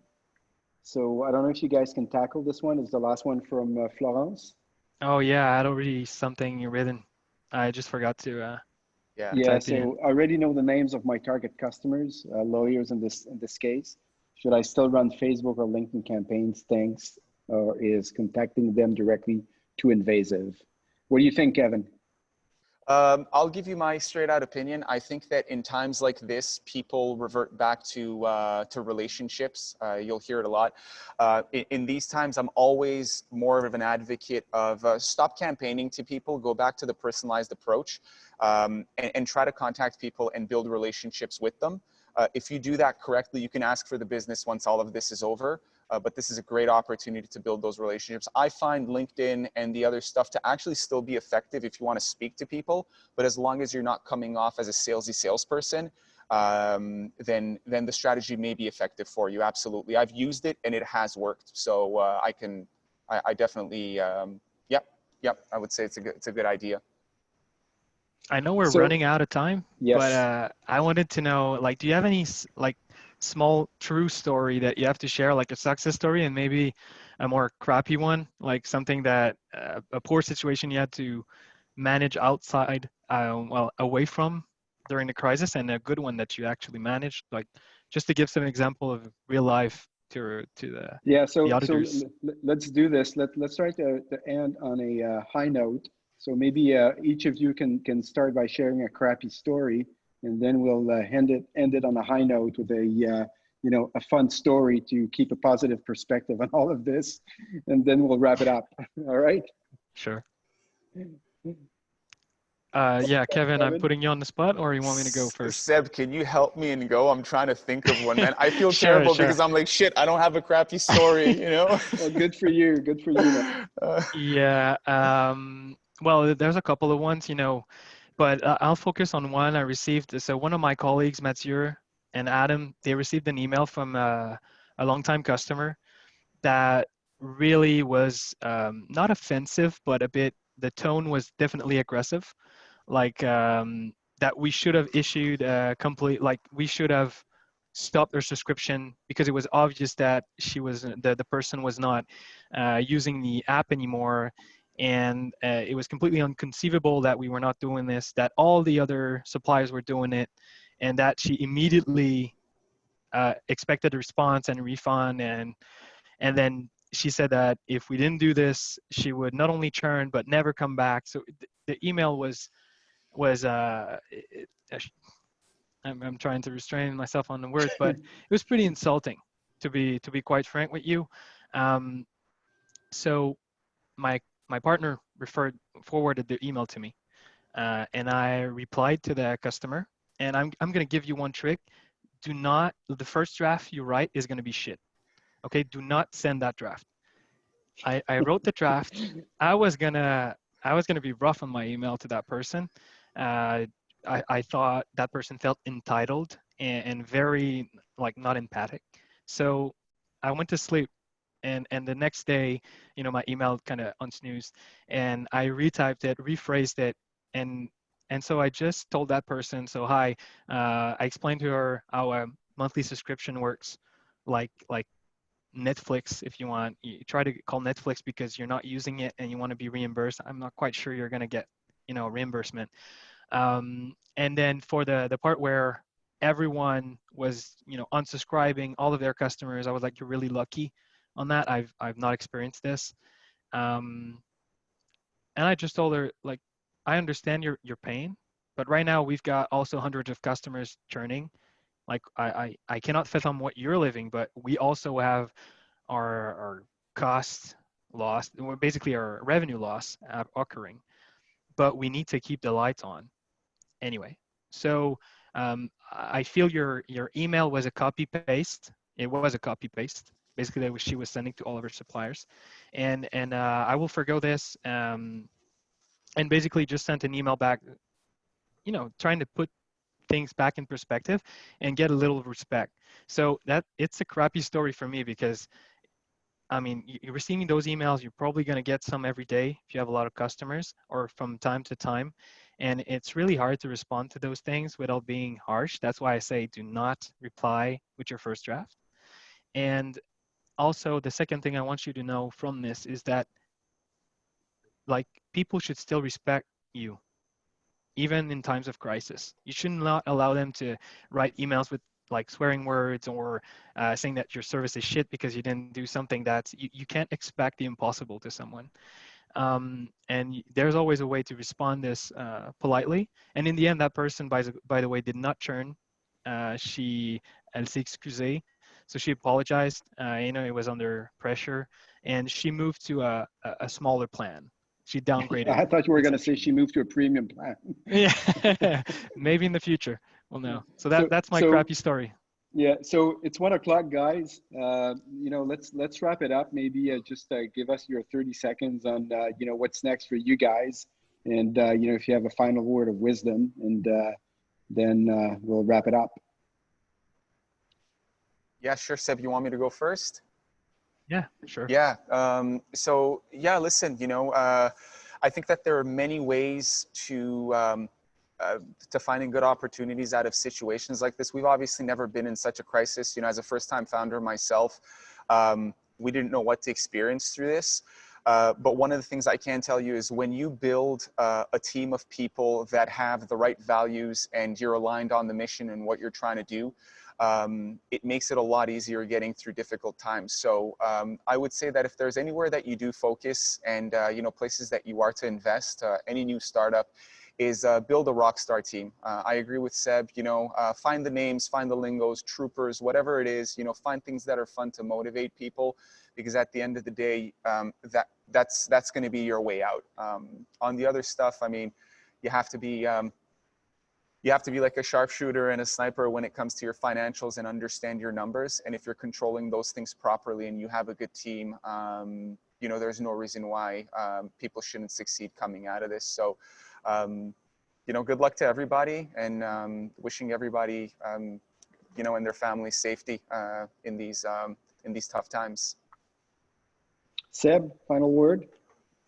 I don't know if you guys can tackle this one. It's the last one from Florence. Oh yeah, I had already something written. I just forgot to. Yeah. So I already know the names of my target customers, lawyers in this case. Should I still run Facebook or LinkedIn campaigns? Thanks. Or is contacting them directly too invasive? What do you think, Kevin? I'll give you my straight out opinion. I think that in times like this, people revert back to relationships. You'll hear it a lot. In these times, I'm always more of an advocate of stop campaigning to people, go back to the personalized approach, and try to contact people and build relationships with them. If you do that correctly, you can ask for the business once all of this is over. But this is a great opportunity to build those relationships. I find LinkedIn and the other stuff to actually still be effective if you want to speak to people, but as long as you're not coming off as a salesy salesperson, then the strategy may be effective for you. Absolutely. I've used it and it has worked. So I definitely, yep, I would say it's a good idea. I know we're So, running out of time, yes. but I wanted to know, like, do you have any like small true story that you have to share, like a success story and maybe a more crappy one, like something that a poor situation you had to manage outside, well, away from during the crisis, and a good one that you actually managed, like just to give some example of real life to Yeah, the so auditors. let's do this. Let's try to end on a high note. So maybe each of you can start by sharing a crappy story, and then we'll end it on a high note with a fun story to keep a positive perspective on all of this, and then we'll wrap it up. All right? Sure. Yeah, Kevin, I'm putting you on the spot, or you want me to go first? Seb, can you help me and go? I'm trying to think of one, man. I feel Sure, terrible sure. because I'm like, shit, I don't have a crappy story, you know? Well, good for you. Good for you, man. Yeah. Well, there's a couple of ones, but I'll focus on one I received. So one of my colleagues, Mathieu and Adam, they received an email from a longtime customer that really was not offensive, but the tone was definitely aggressive. Like that we should have issued a complete, like we should have stopped their subscription because it was obvious that the person was not using the app anymore, and it was completely inconceivable that we were not doing this, that all the other suppliers were doing it, and that she immediately expected a response and a refund, and then she said that if we didn't do this, she would not only churn but never come back. So the email was I'm trying to restrain myself on the words, but it was pretty insulting, to be quite frank with you. Um, so my partner forwarded the email to me, and I replied to the customer. And I'm gonna give you one trick: the first draft you write is gonna be shit. Okay, do not send that draft. I wrote the draft. I was gonna be rough on my email to that person. Uh, I thought that person felt entitled and very like not empathic. So I went to sleep, and the next day, my email kind of unsnoozed, and I retyped it, rephrased it, and so I just told that person, so hi, I explained to her how a monthly subscription works, like Netflix. If you want, you try to call Netflix because you're not using it and you want to be reimbursed. I'm not quite sure you're going to get, reimbursement. And then for the part where everyone was, unsubscribing, all of their customers, I was like, you're really lucky on that. I've not experienced this. And I just told her, like, I understand your pain, but right now we've got also hundreds of customers churning. Like I cannot fathom what you're living, but we also have our cost loss, basically our revenue loss occurring, but we need to keep the lights on anyway. So I feel your email was a copy paste. It was a copy paste. Basically, that she was sending to all of her suppliers, and I will forgo this, and basically just sent an email back, trying to put things back in perspective and get a little respect. So that it's a crappy story for me because I mean, you're receiving those emails, you're probably going to get some every day if you have a lot of customers or from time to time. And it's really hard to respond to those things without being harsh. That's why I say do not reply with your first draft. And also, the second thing I want you to know from this is that, like, people should still respect you, even in times of crisis. You should not allow them to write emails with like swearing words or saying that your service is shit because you didn't do something. You can't expect the impossible to someone. And there's always a way to respond this politely. And in the end, that person, by the way, did not churn. Elle s'est excusée. So she apologized. It was under pressure, and she moved to a smaller plan. She downgraded. I thought you were going to say she moved to a premium plan. Yeah, maybe in the future. We'll know. So that's my crappy story. Yeah, so it's 1 o'clock, guys. Let's wrap it up. Maybe just give us your 30 seconds on what's next for you guys, and if you have a final word of wisdom, and then we'll wrap it up. Yeah, sure. Seb, you want me to go first? Yeah, sure. Yeah. So yeah, listen. I think that there are many ways to finding good opportunities out of situations like this. We've obviously never been in such a crisis. As a first-time founder myself, we didn't know what to experience through this. But one of the things I can tell you is when you build a team of people that have the right values and you're aligned on the mission and what you're trying to do, it makes it a lot easier getting through difficult times. So I would say that if there's anywhere that you do focus and places that you are to invest, any new startup, is build a rock star team. I agree with Seb. Find the names, find the lingos, troopers, whatever it is. Find things that are fun to motivate people, because at the end of the day, that's going to be your way out. On the other stuff, I mean, you have to be like a sharpshooter and a sniper when it comes to your financials and understand your numbers. And if you're controlling those things properly and you have a good team, there's no reason why people shouldn't succeed coming out of this. So, good luck to everybody, and wishing everybody, and their families safety in these tough times. Seb, final word?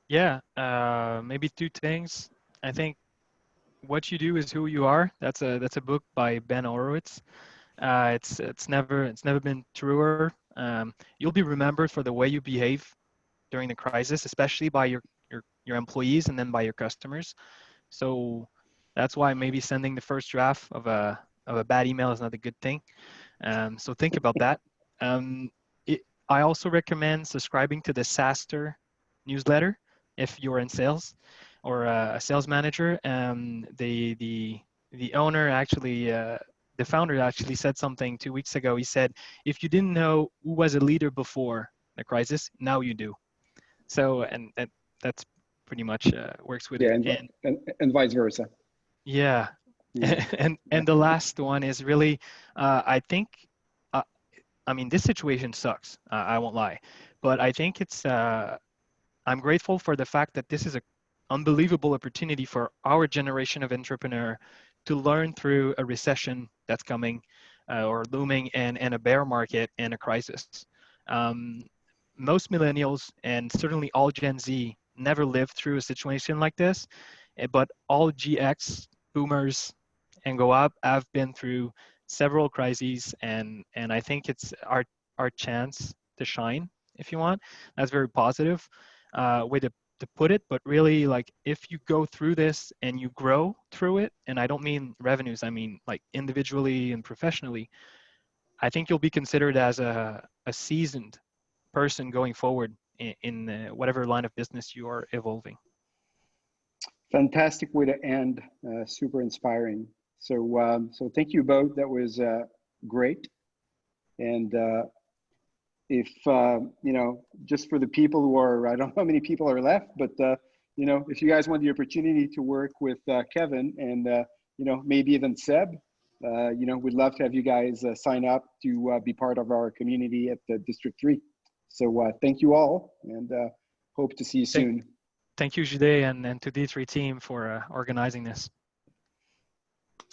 Yeah, maybe 2 things. I think what you do is who you are. That's a book by Ben Horowitz. It's never been truer. You'll be remembered for the way you behave during the crisis, especially by your employees and then by your customers. So that's why maybe sending the first draft of a bad email is not a good thing. So think about that. I also recommend subscribing to the SaaStr newsletter if you're in sales or a sales manager. The owner actually, the founder actually said something 2 weeks ago. He said, if you didn't know who was a leader before the crisis, now you do. So, and that's pretty much works with it. And vice versa. Yeah. And the last one is really, I think, this situation sucks. I won't lie, but I think I'm grateful for the fact that this is an unbelievable opportunity for our generation of entrepreneur to learn through a recession that's coming or looming, and a bear market and a crisis. Most millennials and certainly all Gen Z never lived through a situation like this, but all GX boomers and go up have been through several crises, and I think it's our chance to shine, if you want. That's very positive way to put it, but really, like, if you go through this and you grow through it, and I don't mean revenues, I mean like individually and professionally, I think you'll be considered as a seasoned person going forward in whatever line of business you are evolving. Fantastic way to end. Super inspiring. So thank you both. That was great. And if just for the people who are, I don't know how many people are left, but if you guys want the opportunity to work with Kevin and maybe even Seb, we'd love to have you guys sign up to be part of our community at District 3. So thank you all, and hope to see you soon. Thank you, Jide, and to D3 team for organizing this.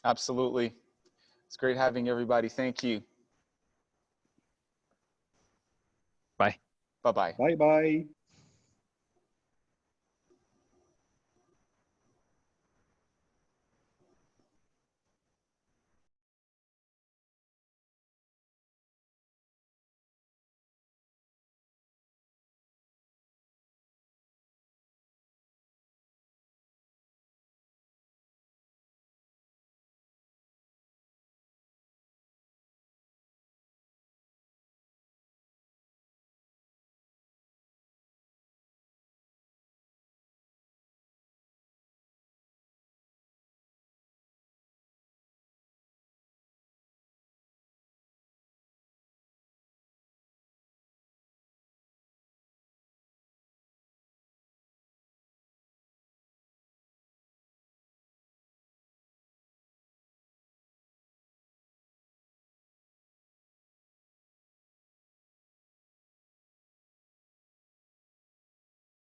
Absolutely. It's great having everybody. Thank you. Bye. Bye-bye. Bye-bye.